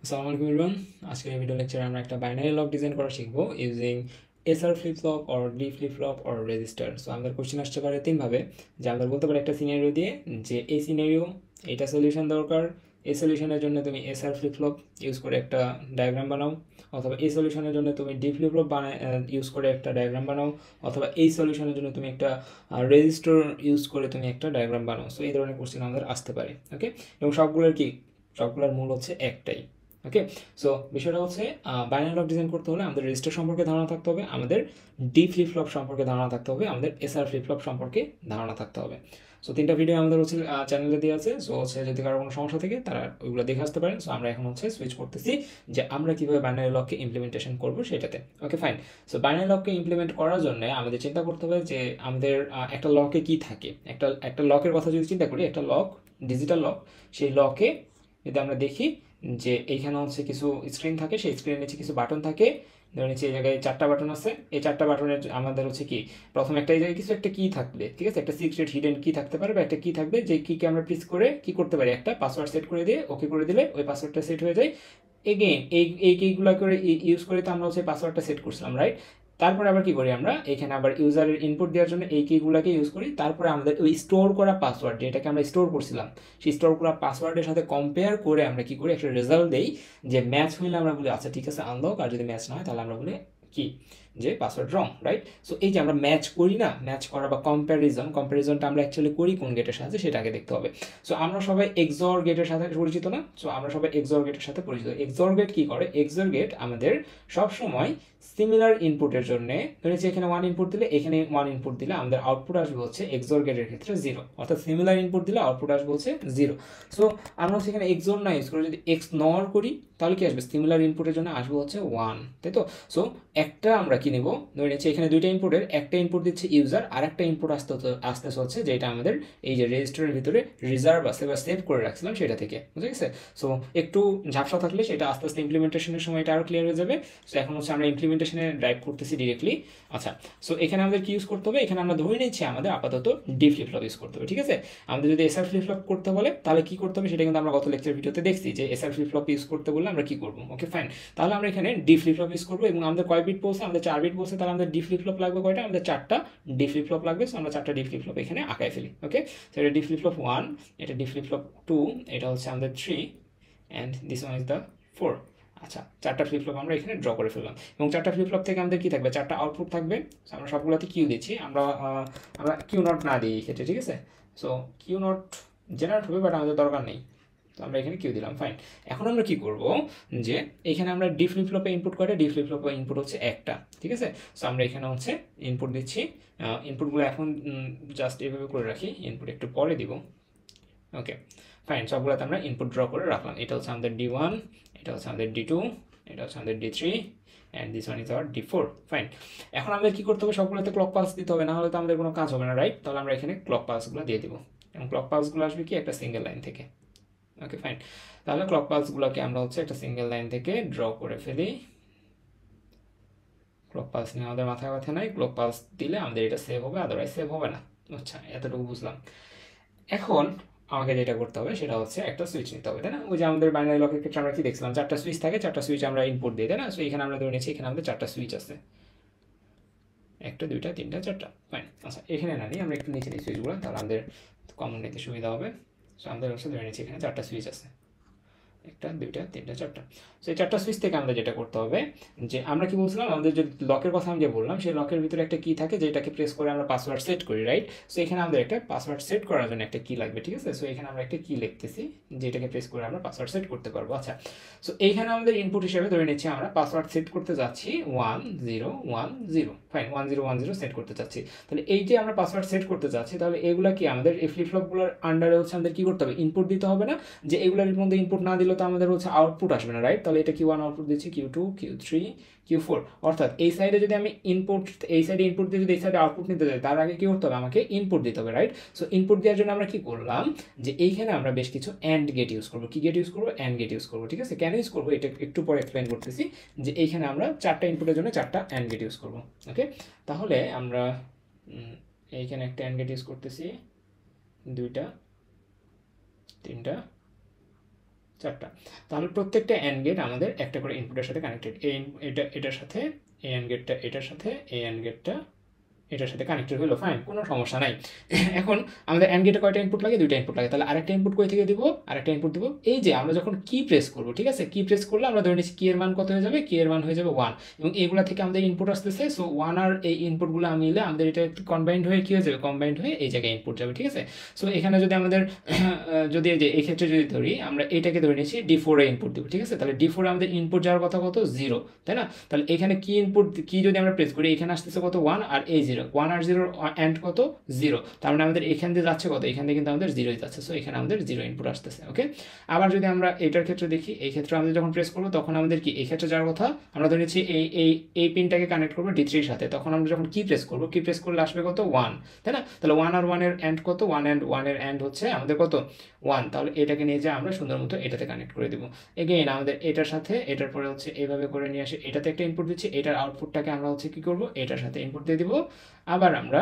আসসালামু আলাইকুম এভরিওয়ান। আজকের এই ভিডিও লেকচারে আমরা একটা বাইনারি লক ডিজাইন করা শিখবো using SR flip flop or D flip flop or register. So আমাদের কোশ্চেন আসতে পারে তিনভাবে, যে আমরা বলতে পারি একটা সিনারিও দিয়ে যে এই সিনারিও এইটা সলিউশন দরকার, এই সলিউশনের জন্য তুমি এসআর ফ্লিপ ফ্লপ ইউজ করে একটা ডায়াগ্রাম বানাও, অথবা এই সলিউশনের জন্য তুমি ডি ফ্লিপ ফ্লপ ইউজ করে একটা ডায়াগ্রাম বানাও, অথবা এই সলিউশনের জন্য তুমি একটা রেজিস্টার ইউজ করে তুমি একটা ডায়াগ্রাম বানাও। সো এই ধরনের কোশ্চেন আমাদের আসতে পারে। ওকে, এবং সবগুলোর মূল হচ্ছে একটাই। ওকে, সো বিষয়টা হচ্ছে বাইনারি লক ডিজাইন করতে হলে আমাদের রেজিস্টার সম্পর্কে ধারণা থাকতে হবে, আমাদের ডি ফ্লিপ ফ্লপ সম্পর্কে ধারণা থাকতে হবে, আমাদের এসআর ফ্লিপ ফ্লপ সম্পর্কে ধারণা থাকতে হবে। সো তিনটা ভিডিও আমাদের হচ্ছে চ্যানেলে দেওয়া আছে। সো হচ্ছে যদি কারো কোনো সমস্যা থাকে তারা ওইগুলো দেখে আসতে পারেন। সো আমরা এখন হচ্ছে সুইচ করতেছি যে আমরা কীভাবে বাইনারি লককে ইমপ্লিমেন্টেশন করবো সেটাতে। Okay fine. সো বাইনারি লককে ইমপ্লিমেন্ট করার জন্য আমাদের চিন্তা করতে হবে যে আমাদের একটা লকে কি থাকে। একটা লকের কথা যদি চিন্তা করি, একটা লক ডিজিটাল লক, সেই লকে যদি আমরা দেখি যে এইখানে হচ্ছে কিছু স্ক্রিন থাকে, সেই স্ক্রিনের নিচে কিছু বাটন থাকে। ধরে নিচে এই জায়গায় 4টা বাটন আছে, এই 4টা বাটনের আমাদের হচ্ছে কি, প্রথম একটা এই জায়গায় কিছু একটা কি থাকবে, ঠিক আছে, একটা সিক্রেট হিডেন কি থাকতে পারে বা একটা কি থাকবে, যে কিকে আমরা প্রেস করে কি করতে পারি, একটা পাসওয়ার্ড সেট করে দিয়ে ওকে করে দিলে ওই পাসওয়ার্ডটা সেট হয়ে যায়। এগেইন এই কিগুলো করে ইউজ করে তো আমরা হচ্ছে পাসওয়ার্ডটা সেট করছিলাম, রাইট? তারপরে আবার কি করি, আমরা এখানে আবার ইউজারের ইনপুট দেওয়ার জন্য এই কিগুলোকে ইউজ করি। তারপরে আমাদের ওই স্টোর করা পাসওয়ার্ড, যেটাকে আমরা স্টোর করছিলাম, সেই স্টোর করা পাসওয়ার্ডের সাথে কম্পেয়ার করে আমরা কি করি, একটা রেজাল্ট দেই। যে ম্যাচ হইলে আমরা বলি আচ্ছা ঠিক আছে আনলক, আর যদি ম্যাচ না হয় তাহলে আমরা বলি কি, যে পাসওয়ার্ড রং, রাইট? সো এই যে আমরা ম্যাচ করি না, ম্যাচ করা বা কম্প্যারিজনটা আমরা অ্যাকচুয়ালি করি কোন গেটের সাথে সেটা আগে দেখতে হবে। সো আমরা সবাই এক্সঅর গেটের সাথে পরিচিত না? সো আমরা সবাই এক্সঅর গেটের সাথে পরিচিত। এক্সঅর গেট কি করে, এক্সঅর গেট আমাদের সবসময় সিমিলার ইনপুটের জন্য, ধরেছি এখানে 1 ইনপুট দিলে এখানে 1 ইনপুট দিলে আমাদের আউটপুট আসবে হচ্ছে এক্সঅর গেটের ক্ষেত্রে 0, অর্থাৎ সিমিলার ইনপুট দিলে আউটপুট আসবে হচ্ছে 0। সো আমরা সেখানে এক্সঅর না ইউজ করে যদি এক্স নর করি তাহলে কি আসবে, সিমিলার ইনপুটের জন্য আসবে হচ্ছে 1, তাই তো? সো একটা আমরা কি নেব, ধরে নিচ্ছি এখানে দুইটা ইনপুটের একটা ইনপুট দিচ্ছে ইউজার, আর একটা ইনপুট আসতে হচ্ছে যেটা আমাদের এই যে রেজিস্টারের ভিতরে রিজার্ভ আছে বা সেভ করে রাখছিলাম সেটা থেকে, বুঝে গেছে? সো একটু ঝাপসা থাকলে সেটা আস্তে আস্তে ইমপ্লিমেন্টেশনের সময় এটা আরও ক্লিয়ার হয়ে যাবে। সো এখন হচ্ছে আমরা ইমপ্লিমেন্টেশনে ড্রাইভ করতেছি ডিরেক্টলি। আচ্ছা, সো এখানে আমাদের কি ইউজ করতে হবে, এখানে আমরা ধরে নিচ্ছি আমাদের আপাতত ডি ফ্লিপ ফ্লপ ইউজ করতে হবে, ঠিক আছে? আমাদের যদি এসআর ফ্লিপ ফ্লপ করতে বলে তাহলে কি করতে হবে সেটা কিন্তু আমরা গত লেকচার ভিডিওতে দেখছি, যে এসআর ফ্লিপ ফ্লপ ইউজ করতে বললে আমরা কি করবো। ওকে ফাইন, তাহলে আমরা এখানে ডি ফ্লিপ ফ্লপ ইউজ করবো এবং আমাদের কয় বিট বলছে, আমাদের 4 বিট বলছে, তাহলে আমাদের ডি ফ্লিপ ফ্লপ লাগবে কয়টা, আমাদের 4টা ডি ফ্লিপ ফ্লপ লাগবে। সো আমরা 4টা ডি ফ্লিপ ফ্লপ এখানে আঁকায় ফেলি। ওকে, সো এটা ডি ফ্লিপ ফ্লপ 1, এটা ডি ফ্লিপ ফ্লপ 2, এটা হচ্ছে আমাদের 3, and this one is the 4। আচ্ছা, 4টা ফ্লিপ ফ্লপ আমরা এখানে ড্র করে ফেললাম, এবং 4টা ফ্লিপ ফ্লপ থেকে আমাদের কি থাকবে, 4টা আউটপুট থাকবে। আমরা সবগুলোতে কিউ দিচ্ছি, আমরা কিউ নট না দিই এই ক্ষেত্রে, ঠিক আছে? সো কিউ নট জেনারেট হবে, বাট আমাদের দরকার নেই, তো আমরা এখানে কিউ দিলাম, ফাইন। এখন আমরা কি করব, যে এখানে আমরা ডি ফ্লিপ ফ্লপে ইনপুট করে, ডি ফ্লিপ ফ্লপে ইনপুট হচ্ছে একটা, ঠিক আছে? সো আমরা এখানে হচ্ছে ইনপুট দিচ্ছি। ইনপুটগুলো এখন জাস্ট এভাবে করে রাখি, ইনপুট একটু পরে দিব। ওকে ফাইন, সবগুলোতে আমরা ইনপুট ড্র করে রাখলাম। এটা হচ্ছে আমাদের D1, এটা হচ্ছে আমাদের D2, এটা হচ্ছে আমাদের D3, and this one is our D4। Fine, এখন আমাদের কি করতে হবে, সবগুলোতে ক্লক পালস দিতে হবে, না হলে তো আমাদের কোনো কাজ হবে না, রাইট? তাহলে আমরা এখানে ক্লক পালসগুলো দিয়ে দিব, এবং ক্লক পালসগুলো আসবে কি, একটা সিঙ্গেল লাইন থেকে। ওকে ফাইন, তাহলে ক্লক পালসগুলোকে আমরা হচ্ছে একটা সিঙ্গেল লাইন থেকে ড্র করে ফেলি। ক্লক পালস নিয়ে আমাদের মাথায় ব্যথা নাই, ক্লক পালস দিলে আমাদের এটা সেভ হবে, আদারওয়াইজ সেভ হবে না। আচ্ছা, এতটুকু বুঝলাম। এখন আমাকে যেটা করতে হবে সেটা হচ্ছে একটা সুইচ নিতে হবে, তাই না? ওই যে আমাদের বাইনারি লকের ক্ষেত্রে আমরা কি দেখছিলাম, 4টা সুইচ থাকে, 4টা সুইচ আমরা ইনপুট দিই, তাই না? সো এখানে আমরা ধরে নিচ্ছি এখানে আমাদের 4টা সুইচ আছে, 1টা 2টা 3টা 4টা। ফাইন, আচ্ছা এখানে না নিই, আমরা একটু নিচে নিই সুইচগুলো, তাহলে আমাদের কমন নিতে সুবিধা হবে। সো আমাদের হচ্ছে ধরে নিচ্ছি এখানে 4টা সুইচ আছে, 1টা 2টা 3টা 4টা। সো এই 4টা সুইচ থেকে আমাদের যেটা করতে হবে, যে আমরা কি বলছিলাম, আমাদের যে লকের কথা আমি যে বললাম, সেই লকের ভিতরে একটা কি থাকে, যেটাকে প্রেস করে আমরা পাসওয়ার্ড সেট করি, রাইট? সো এখানে আমাদের একটা পাসওয়ার্ড সেট করার জন্য একটা কি লাগবে, ঠিক আছে? সো এখানে আমরা একটা কি লিখতেছি, যেটাকে প্রেস করে আমরা পাসওয়ার্ড সেট করতে পারবো। আচ্ছা, সো এইখানে আমাদের ইনপুট হিসেবে ধরে নিচ্ছি আমরা পাসওয়ার্ড সেট করতে যাচ্ছি 1010। ফাইন, 1010 সেট করতে চাচ্ছি। তাহলে এই যে আমরা পাসওয়ার্ড সেট করতে চাচ্ছি, তাহলে এগুলা কি আমাদের এই ফ্লিপ ফ্লপগুলোর আন্ডারে হচ্ছে আমাদের কি করতে হবে, ইনপুট দিতে হবে না? যে এগুলোর মধ্যে ইনপুট না দিলে তো আমাদের হচ্ছে আউটপুট আসবে না, রাইট? তাহলে এটা Q1 আউটপুট দিচ্ছি, Q2, Q3, Q4। অর্থাৎ এই সাইডে যদি আমি ইনপুট, এই সাইডে ইনপুট দিয়ে যদি এই সাইডে আউটপুট নিতে যাই, তার আগে কি করতে হবে, আমাকে ইনপুট দিতে হবে, রাইট? সো ইনপুট দেওয়ার জন্য আমরা কি করলাম, যে এইখানে আমরা বেশ কিছু অ্যান্ড গেট ইউজ করবো। কি গেট ইউজ করবো, অ্যান্ড গেট ইউজ করবো, ঠিক আছে? কেন ইউজ করবো এটা একটু পরে এক্সপ্লেন করতেছি, যে এইখানে আমরা 4টা ইনপুটের জন্য 4টা অ্যান্ড গেট ইউজ করবো। ওকে, তাহলে আমরা এইখানে একটা অ্যান্ড গেট ইউজ করতেছি, 2টা 3টা 4টা। তাহলে প্রত্যেকটা অ্যান্ড গেট আমাদের একটা করে ইনপুটের সাথে কানেক্টেড। এটার সাথে এই অ্যান্ড গেটটা এটার সাথে, এই অ্যান্ড গেটটা এটার সাথে কানেক্টেড হলো, ফাইন, কোনো সমস্যা নাই। এখন আমাদের অ্যান্ড গেটে কয়টা ইনপুট লাগে? 2টা ইনপুট লাগে। তাহলে আরেকটা ইনপুট কই থেকে দিব? আরেকটা ইনপুট দিব এই যে আমরা যখন কি প্রেস করব, ঠিক আছে, কি প্রেস করলে আমরা ধরে নিচ্ছি কি এর মান কত হয়ে যাবে, কি এর মান হয়ে যাবে 1, এবং এইগুলা থেকে আমাদের ইনপুট আসতেছে। সো 1 আর এই ইনপুটগুলো মিলে আমাদের এটা একটু কম্বাইন্ড হয়ে কি হয়ে যাবে, কম্বাইন্ড হয়ে এই জায়গায় ইনপুট যাবে, ঠিক আছে। সো এখানে যদি আমাদের যদি এই যে এই ক্ষেত্রে যদি ধরি, আমরা এটাকে ধরে নিচ্ছি D4 এ ইনপুট দিব, ঠিক আছে। তাহলে D4 এ আমাদের ইনপুট যাওয়ার কথা কত, 0, তাই না? তাহলে এখানে কি ইনপুট, কি যদি আমরা প্রেস করি, এখানে আসতেছে কত, 1 আর এই 0, 1 আর 0 অ্যান্ড কত, 0। তার মানে আমাদের এখান দিয়ে যাচ্ছে কত, এখান দিয়ে কিন্তু আমাদের 0 যাচ্ছে। সো এখানে আমাদের 0 ইনপুট আসতেছে, ওকে। আবার যদি আমরা এটার ক্ষেত্রে দেখি, এই ক্ষেত্রে আমাদের যখন প্রেস করবো তখন আমাদের কি এই ক্ষেত্রে যাওয়ার কথা, আমরা ধরে নিচ্ছি এই পিনটাকে কানেক্ট করবো D3 এর সাথে, তখন আমরা যখন কি প্রেস করবো, কি প্রেস করলে আসবে কত, 1, তাই না? তাহলে 1 আর 1 এর অ্যান্ড কত, 1 অ্যান্ড 1 এর অ্যান্ড হচ্ছে আমাদের কত, 1। তাহলে এটাকে নিয়ে যা আমরা সুন্দর মতো এটাতে কানেক্ট করে দেবো। এগেইন আমাদের এটার সাথে, এটার পরে হচ্ছে এইভাবে করে নিয়ে আসে, এটাতে একটা ইনপুট দিচ্ছি, এটার আউটপুটটাকে আমরা হচ্ছে কি করবো, এটার সাথে ইনপুট দিয়ে দিব। আবার আমরা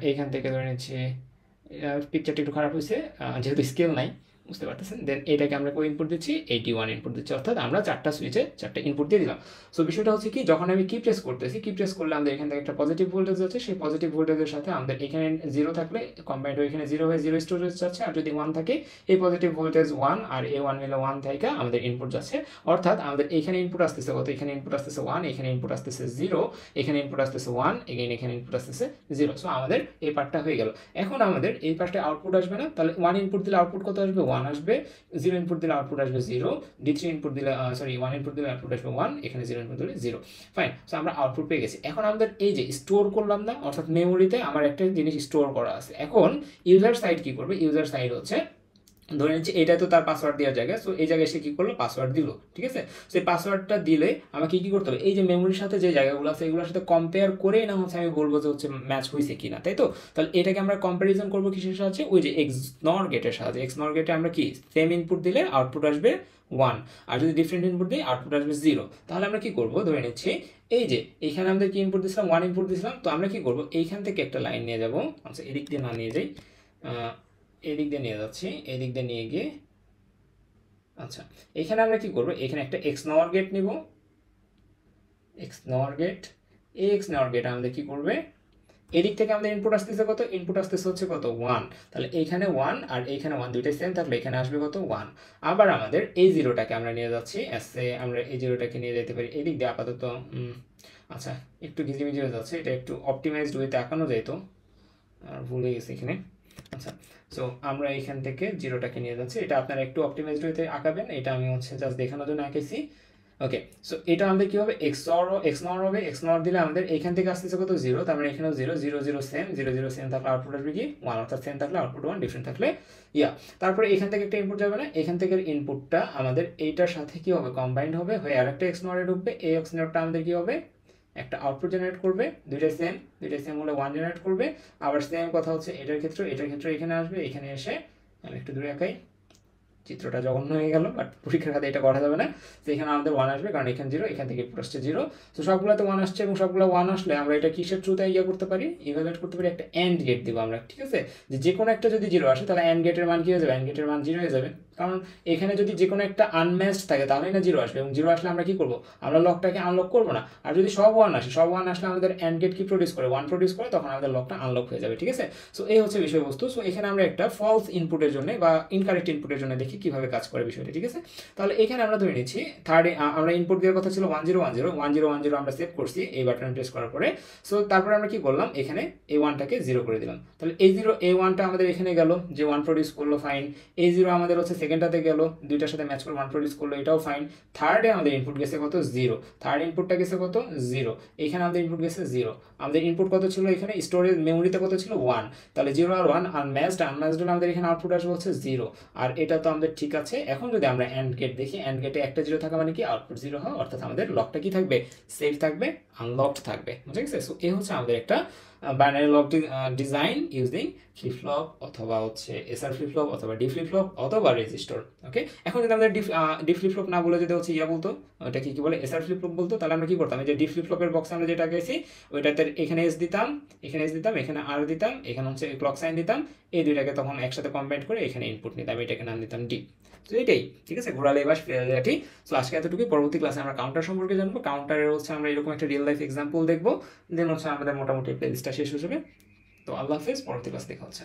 এইখান থেকে ধরে নিচ্ছি, পিকচারটা একটু খারাপ হয়েছে যেহেতু স্কেল নাই, বুঝতে পারতেছেন। দেন এটাকে আমরা কো ইনপুট দিচ্ছি, 81 ইনপুট দিচ্ছি, অর্থাৎ আমরা 4টা সুইচে 4টা ইনপুট দিয়ে দিলাম। সো বিষয়টা হচ্ছে কি, যখন আমি কি প্রেস করতেছি, কি প্রেস করলে আমাদের এখান থেকে একটা পজিটিভ ভোল্টেজ আছে, সেই পজিটিভ ভোল্টেজের সাথে আমাদের এখানে 0 থাকলে কম্বাইন্ড হয়ে এখানে 0 হয়ে 0 স্টোরেজ যাচ্ছে, আর যদি 1 থাকে এই পজিটিভ ভোল্টেজ 1 আর এই 1 মিলে 1 থেকে আমাদের ইনপুট যাচ্ছে। অর্থাৎ আমাদের এখানে ইনপুট আসতেছে কত, এখানে ইনপুট আসতেছে 1, এখানে ইনপুট আসতেছে 0, এখানে ইনপুট আসতেছে 1, এগেইন এখানে ইনপুট আসতেছে 0। সো আমাদের এই পার্টটা হয়ে গেল। এখন আমাদের এই পার্টে আউটপুট আসবে না, তাহলে 1 ইনপুট দিলে আউটপুট কত আসবে, 1 আসবে, 0 ইনপুট দিলে আউটপুট আসবে 0, D3 ইনপুট দিলে 1 ইনপুট দিলে আউটপুট আসবে 1, এখানে 0 ইনপুট দিলে 0, ফাইন। সো আমরা আউটপুট পেয়ে গেছি। এখন আমাদের এই যে স্টোর করলাম না, অর্থাৎ মেমোরিতে আমার একটা জিনিস স্টোর করা আছে। এখন ইউজার সাইড কি করবে, ইউজার সাইড হচ্ছে ধরে নিচ্ছি এটা তো তার পাসওয়ার্ড দেওয়ার জায়গা, সো এই জায়গায় সে কি করলো, পাসওয়ার্ড দিল, ঠিক আছে। সেই পাসওয়ার্ডটা দিলে আমাকে কি করতে হবে, এই যে মেমোরির সাথে যে জায়গাগুলো আছে এগুলোর সাথে কম্পেয়ার করেই না হচ্ছে আমি বলবো যে হচ্ছে ম্যাচ হয়েছে কিনা, তাই তো। তাহলে এটাকে আমরা কম্প্যারিজন করবো কিসের সাহায্যে, ওই যে XNOR গেটের সাহায্যে। XNOR গেটে আমরা কি সেম ইনপুট দিলে আউটপুট আসবে 1, আর যদি ডিফারেন্ট ইনপুট দিই আউটপুট আসবে 0। তাহলে আমরা কি করবো, ধরে নিচ্ছি এই যে এখানে আমাদের কি ইনপুট দিয়েছিলাম, 1 ইনপুট দিয়েছিলাম, তো আমরা কি করবো, এইখান থেকে একটা লাইন নিয়ে যাবো, আচ্ছা এদিক দিয়ে না নিয়ে যাই, এদিক দিয়ে নিয়ে যাচ্ছি, এদিক দিয়ে নিয়ে গিয়ে, আচ্ছা এখানে আমরা কি করব, এখানে একটা XNOR গেট নিব, XNOR গেট, এই XNOR গেট আমাদের কি করবে, এদিক থেকে আমাদের ইনপুট আসতেছে কত, ইনপুট আসতেছে হচ্ছে কত, 1। তাহলে এইখানে 1 আর এইখানে 1 দুইটাই সেম থাকলে এখানে আসবে কত, 1। আবার আমাদের এই জিরোটাকে আমরা নিয়ে যাচ্ছি, এসে আমরা এই জিরোটাকে নিয়ে যেতে পারি এদিক দিয়ে আপাতত। আচ্ছা একটু ঘিজিমিজি হয়ে যাচ্ছে, এটা একটু অপটিমাইজড ওয়েতে আঁকানো যায় তো, আর ভুলে গেছি এখানে। আচ্ছা সো আমরা এখান থেকে জিরোটাকে নিয়ে যাচ্ছি, এটা আপনারা একটু অপটিমাইজড হইতে আঁকাবেন, এটা আমি হচ্ছে জাস্ট দেখানোর জন্য আঁকেছি। ওকে সো এটা আমাদের কি হবে, XNOR হবে, XNOR দিলে আমাদের এখান থেকে আসতেছে কত, 0, তার মানে এখানেও 0, 0 0 সেম, 0 0 সেম থাকলে আউটপুট আসবে কি 1, অর্থাৎ সেম থাকলে আউটপুট 1, ডিফারেন্ট থাকলে তারপরে এখান থেকে একটা ইনপুট যাবে না, এখান থেকে ইনপুটটা আমাদের এইটার সাথে কি হবে, কম্বাইন্ড হবে হয়ে আরেকটা XNOR এ ঢুকবে, এই XNORটা আমাদের কি হবে, একটা আউটপুট জেনারেট করবে, দুইটাই সেম হলে 1 জেনারেট করবে। আবার সেম কথা হচ্ছে এটার ক্ষেত্রে এখানে আসবে, এখানে এসে আমি একটু দূরে আঁকাই, চিত্রটা জঘন্য হয়ে গেল, বাট পরীক্ষার খাতে এটা করা যাবে না। তো এখানে আমাদের 1 আসবে, কারণ এখানে 0, এখান থেকে আসছে 0। তো সবগুলোতে 1 আসছে, এবং সবগুলো 1 আসলে আমরা এটা কিসের থ্রুতে করতে পারি, ইভালুয়েট করতে পারি, একটা AND গেট দিব আমরা, ঠিক আছে। যে কোনো একটা যদি 0 আসে তাহলে AND গেটের মান কি হয়ে যাবে, AND গেটের মান 0 হয়ে যাবে, কারণ এখানে যদি যে কোনো একটা আনম্যাচড থাকে তাহলেই না 0 আসবে, এবং 0 আসলে আমরা কি করবো, আমরা লকটাকে আনলক করবো না। আর যদি সব 1 আসে, সব 1 আসলে আমাদের AND গেট কি প্রডিউস করে, 1 প্রডিউস করে, তখন আমাদের লকটা আনলক হয়ে যাবে, ঠিক আছে। সো এই হচ্ছে বিষয়বস্তু। সো এখানে আমরা একটা ফলস ইনপুটের জন্য বা ইনকারেক্ট ইনপুটের জন্য দেখি কিভাবে কাজ করে বিষয়টা, ঠিক আছে। তাহলে এখানে আমরা ধরে নিচ্ছি থার্ডে আমরা ইনপুট দেওয়ার কথা ছিল 1010 আমরা সেভ করছি এই বাটন প্রেস করার পরে। সো তারপরে আমরা কি করলাম, এখানে এই 1টাকে 0 করে দিলাম। তাহলে এই 1টা আমাদের এখানে গেল, যে 1 প্রডিউস করলো, ফাইন। এই 0 আমাদের হচ্ছে সেকেন্ডটাতে গেল, দুইটার সাথে ম্যাচ করে 1 প্রডিউস করলো, এটাও ফাইন। থার্ডে আমাদের ইনপুট গেছে কত, 0, থার্ড ইনপুটটা গেছে কত, 0, এখানে আমাদের ইনপুট গেছে 0। আমাদের ইনপুট কত ছিল, এখানে স্টোরেজ মেমোরিতে কত ছিল, 1, তাহলে 0 আর 1 আনম্যাচড হলে আমাদের এখানে আউটপুট আসবে হচ্ছে 0, আর এটা তো আমাদের ঠিক আছে। এখন যদি আমরা AND গেট দেখি, AND গেটে একটা 0 থাকা মানে কি আউটপুট 0 হয়, অর্থাৎ আমাদের লকটা কি থাকবে, সেফ থাকবে, আনলকড থাকবে, বুঝে গেছে। সো এই হচ্ছে আমাদের একটা binary lock design using flip flop অথবা হচ্ছে এসআর ফ্লিপ ফ্লপ অথবা ডি ফ্লিপ ফ্লপ অথবা রেজিস্টার। ওকে, এখন যদি আমাদের ডি ফ্লিপ ফ্লপ না বলে যদি হচ্ছে ইয়া বলতো, ওটা কি বলে এসআর ফ্লিপ ফ্লপ বলতো, তাহলে আমরা কি করতাম, এই যে ডি ফ্লিপ ফ্লপের বক্সে আমরা যেটা গেছি ওইটাতে এখানে এস দিতাম, এখানে এস দিতাম, এখানে আর দিতাম, এখানে হচ্ছে ক্লক সাইন দিতাম, এই দুইটাকে তখন একসাথে কম্বাইন করে এখানে ইনপুট নিতাম, এটাকে নাম দিতাম ডি। তো এটাই ঠিক আছে, ঘোরালে বাস ফেরাটি। সো আজকে এতটুকুই, পরবর্তী ক্লাসে আমরা কাউন্টার সম্পর্কে জানবো, কাউন্টারের হচ্ছে আমরা এরকম একটা রিয়েল লাইফ এক্সাম্পল দেখবো, দেন হচ্ছে আমাদের মোটামুটি প্লেলিস্টটা শেষ হয়ে যাবে। তো আল্লাহ হাফেজ, পরবর্তী ক্লাস দেখা হচ্ছে।